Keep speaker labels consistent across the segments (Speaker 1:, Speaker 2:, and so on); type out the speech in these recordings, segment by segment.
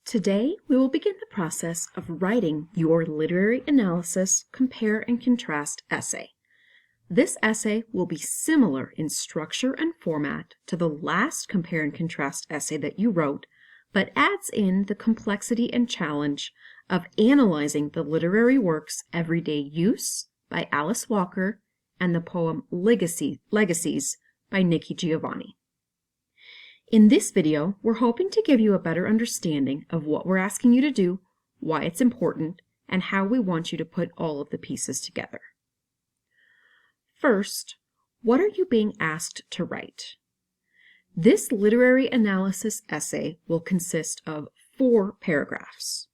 Speaker 1: Today, we will begin the process of writing your literary analysis compare and contrast essay. This essay will be similar in structure and format to the last compare and contrast essay that you wrote, but adds in the complexity and challenge of analyzing the literary works Everyday Use by Alice Walker and the poem Legacies by Nikki Giovanni. In this video, we're hoping to give you a better understanding of what we're asking you to do, why it's important, and how we want you to put all of the pieces together. First, what are you being asked to write? This literary analysis essay will consist of 4 paragraphs.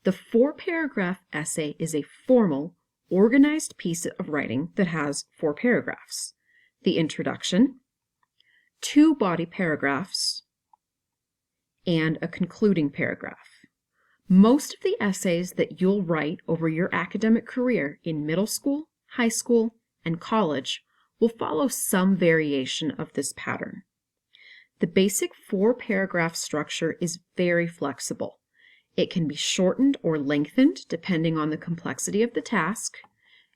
Speaker 1: The 4-paragraph essay is a formal, organized piece of writing that has 4 paragraphs. The introduction, 2 body paragraphs, and a concluding paragraph. Most of the essays that you'll write over your academic career in middle school, high school, and college will follow some variation of this pattern. The basic 4-paragraph structure is very flexible. It can be shortened or lengthened depending on the complexity of the task.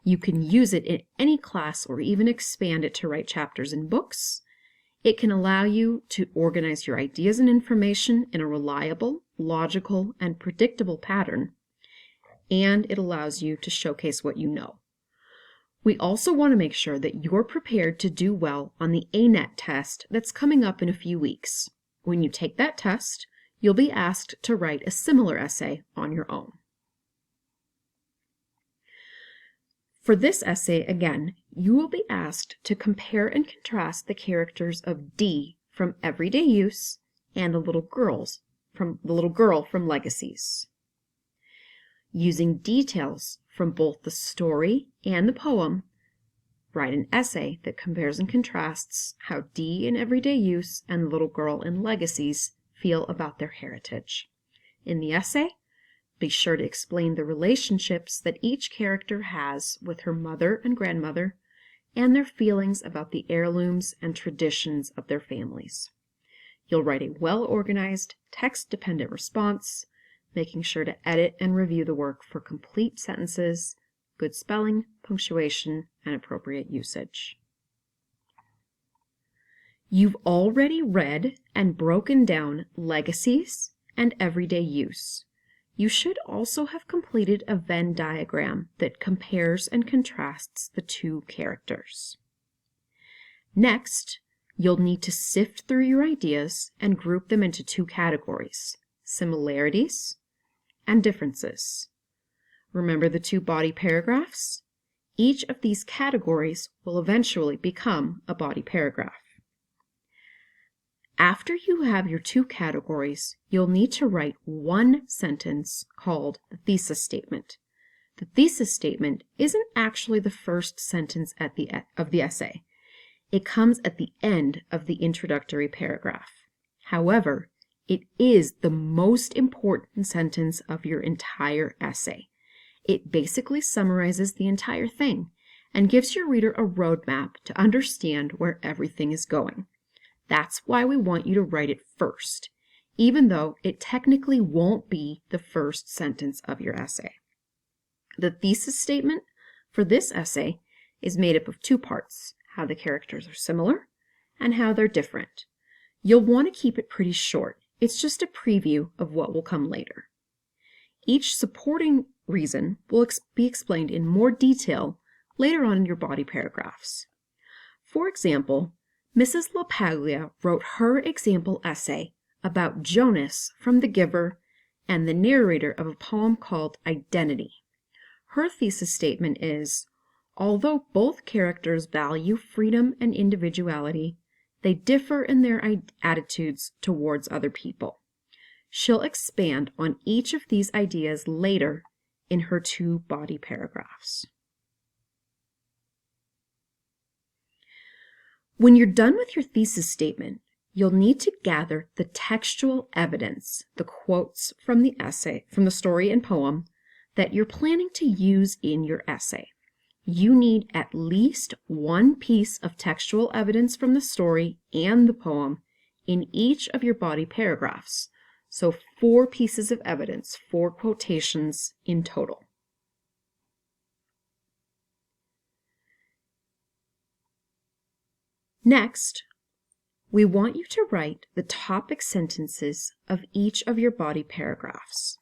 Speaker 1: You can use it in any class or even expand it to write chapters in books. It can allow you to organize your ideas and information in a reliable, logical, and predictable pattern, and it allows you to showcase what you know. We also want to make sure that you're prepared to do well on the ANET test that's coming up in a few weeks. When you take that test, you'll be asked to write a similar essay on your own. For this essay, again, you will be asked to compare and contrast the characters of Dee from Everyday Use and the little girl from Legacies. Using details from both the story and the poem, write an essay that compares and contrasts how Dee in Everyday Use and the little girl in Legacies feel about their heritage. In the essay, be sure to explain the relationships that each character has with her mother and grandmother and their feelings about the heirlooms and traditions of their families. You'll write a well-organized, text-dependent response, making sure to edit and review the work for complete sentences, good spelling, punctuation, and appropriate usage. You've already read and broken down Legacies and Everyday Use. You should also have completed a Venn diagram that compares and contrasts the 2 characters. Next, you'll need to sift through your ideas and group them into 2 categories: similarities and differences. Remember the 2 body paragraphs? Each of these categories will eventually become a body paragraph. After you have your 2 categories, you'll need to write 1 sentence called the thesis statement. The thesis statement isn't actually the first sentence of the essay. It comes at the end of the introductory paragraph. However, it is the most important sentence of your entire essay. It basically summarizes the entire thing and gives your reader a roadmap to understand where everything is going. That's why we want you to write it first, even though it technically won't be the first sentence of your essay. The thesis statement for this essay is made up of 2 parts: how the characters are similar and how they're different. You'll want to keep it pretty short. It's just a preview of what will come later. Each supporting reason will be explained in more detail later on in your body paragraphs. For example, Mrs. LaPaglia wrote her example essay about Jonas from The Giver and the narrator of a poem called Identity. Her thesis statement is, although both characters value freedom and individuality, they differ in their attitudes towards other people. She'll expand on each of these ideas later in her 2 body paragraphs. When you're done with your thesis statement, you'll need to gather the textual evidence, the quotes from the essay, from the story and poem, that you're planning to use in your essay. You need at least 1 piece of textual evidence from the story and the poem in each of your body paragraphs, So 4 pieces of evidence, 4 quotations in total. Next, we want you to write the topic sentences of each of your body paragraphs.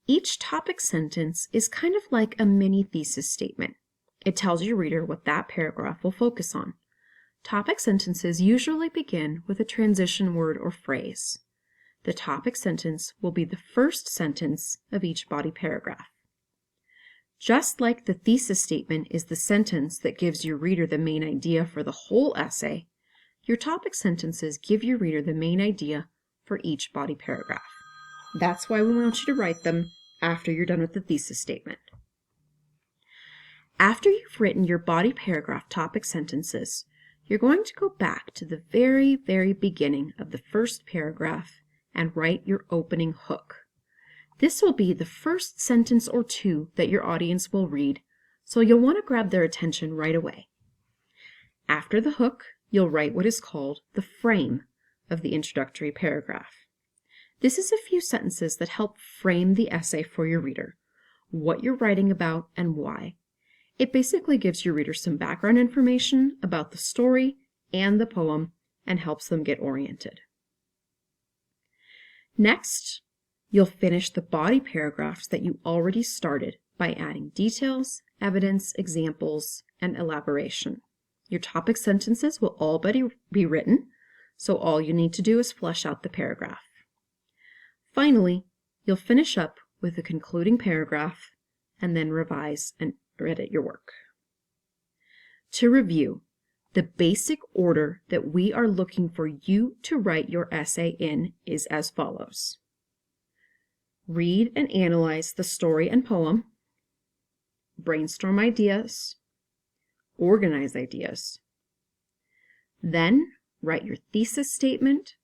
Speaker 1: Each topic sentence is kind of like a mini thesis statement. It tells your reader what that paragraph will focus on. Topic sentences usually begin with a transition word or phrase. The topic sentence will be the first sentence of each body paragraph. Just like the thesis statement is the sentence that gives your reader the main idea for the whole essay, your topic sentences give your reader the main idea for each body paragraph. That's why we want you to write them after you're done with the thesis statement. After you've written your body paragraph topic sentences, you're going to go back to the very, very beginning of the first paragraph and write your opening hook. This will be the first sentence or 2 that your audience will read, so you'll want to grab their attention right away. After the hook, you'll write what is called the frame of the introductory paragraph. This is a few sentences that help frame the essay for your reader, what you're writing about and why. It basically gives your reader some background information about the story and the poem and helps them get oriented. Next, you'll finish the body paragraphs that you already started by adding details, evidence, examples, and elaboration. Your topic sentences will already be written, so all you need to do is flesh out the paragraph. Finally, you'll finish up with a concluding paragraph and then revise and edit your work. To review, the basic order that we are looking for you to write your essay in is as follows. Read and analyze the story and poem, brainstorm ideas, organize ideas, then write your thesis statement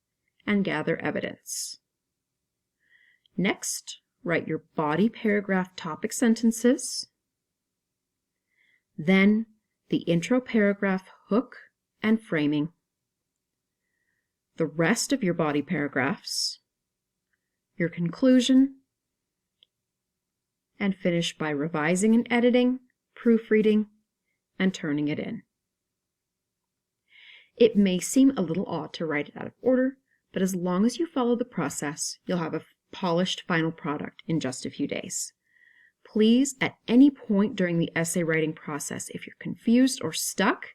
Speaker 1: and gather evidence. Next, write your body paragraph topic sentences, then the intro paragraph hook and framing, the rest of your body paragraphs, your conclusion, and finish by revising and editing, proofreading, and turning it in. It may seem a little odd to write it out of order, but as long as you follow the process, you'll have a polished final product in just a few days. Please, at any point during the essay writing process, if you're confused or stuck,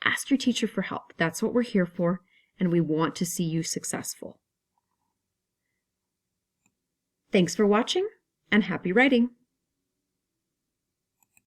Speaker 1: ask your teacher for help. That's what we're here for, and we want to see you successful. Thanks for watching, and happy writing!